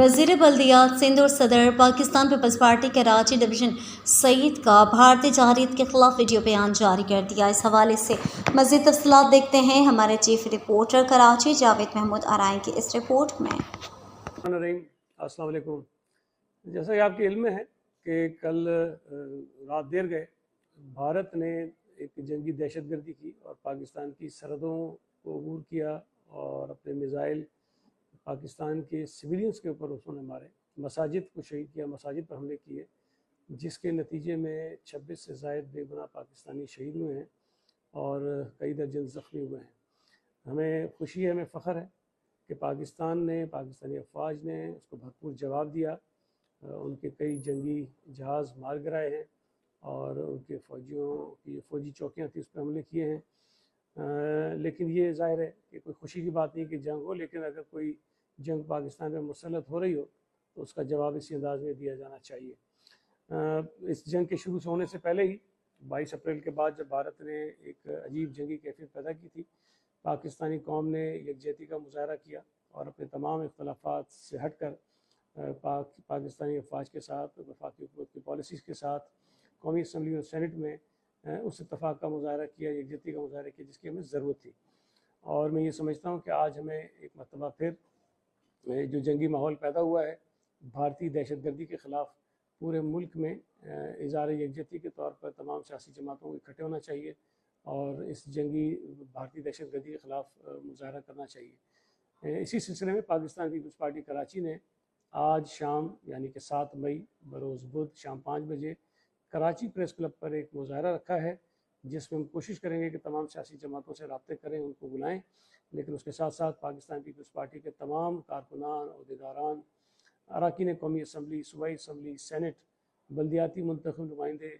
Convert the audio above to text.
وزیر بلدیات سندھ اور صدر Pakistan peoples party Karachi division Saeed کا بھارتی جارحیت کے خلاف ویڈیو بیان جاری کر دیا۔ اس حوالے سے مزید تفصیلات دیکھتے ہیں ہمارے چیف رپورٹر کراچی جاوید محمود آرائیں کی اس رپورٹ میں۔ السلام علیکم۔ جیسا کہ آپ کے علم میں ہے کہ کل رات دیر گئے بھارت نے ایک جنگی دہشت گردی کی اور پاکستان کی سرحدوں کو عبور کیا اور اپنے میزائل پاکستان کے سویلینز کے اوپر انہوں نے مارے، مساجد کو شہید کیا، مساجد پر حملے کیے، جس کے نتیجے میں 26 سے زائد بے گناہ پاکستانی شہید ہوئے ہیں اور کئی درجن زخمی ہوئے ہیں۔ ہمیں خوشی ہے، ہمیں فخر ہے کہ پاکستان نے، پاکستانی افواج نے اس کو بھرپور جواب دیا۔ ان کے کئی جنگی جہاز مار گرائے ہیں اور ان کے فوجیوں کی فوجی چوکیاں تھیں اس پہ حملے کیے ہیں۔ لیکن یہ ظاہر ہے کہ کوئی خوشی کی بات نہیں کہ جنگ ہو، لیکن اگر کوئی جنگ پاکستان میں مسلط ہو رہی ہو تو اس کا جواب اسی انداز میں دیا جانا چاہیے۔ اس جنگ کے شروع ہونے سے پہلے ہی 22 اپریل کے بعد جب بھارت نے ایک عجیب جنگی کیفیت پیدا کی تھی، پاکستانی قوم نے یکجہتی کا مظاہرہ کیا اور اپنے تمام اختلافات سے ہٹ کر پاکستانی افواج کے ساتھ، وفاقی حکومت کی پالیسیز کے ساتھ قومی اسمبلی اور سینٹ میں اس اتفاق کا مظاہرہ کیا، یکجہتی کا مظاہرہ کیا جس کی ہمیں ضرورت تھی۔ اور میں یہ سمجھتا ہوں کہ آج ہمیں ایک مرتبہ پھر جو جنگی ماحول پیدا ہوا ہے بھارتی دہشت گردی کے خلاف، پورے ملک میں اظہار یکجہتی کے طور پر تمام سیاسی جماعتوں کو اکٹھے ہونا چاہیے اور اس جنگی بھارتی دہشت گردی کے خلاف مظاہرہ کرنا چاہیے۔ اسی سلسلے میں پاکستان پیپلز پارٹی کراچی نے آج شام یعنی کہ 7 مئی بروز بدھ شام 5 بجے کراچی پریس کلب پر ایک مظاہرہ رکھا ہے، جس میں ہم کوشش کریں گے کہ تمام سیاسی جماعتوں سے رابطے کریں، ان کو بلائیں، لیکن اس کے ساتھ ساتھ پاکستان پیپلز پارٹی کے تمام کارکنان، عہدیداران، اراکین قومی اسمبلی، صوبائی اسمبلی، سینٹ، بلدیاتی منتخب نمائندے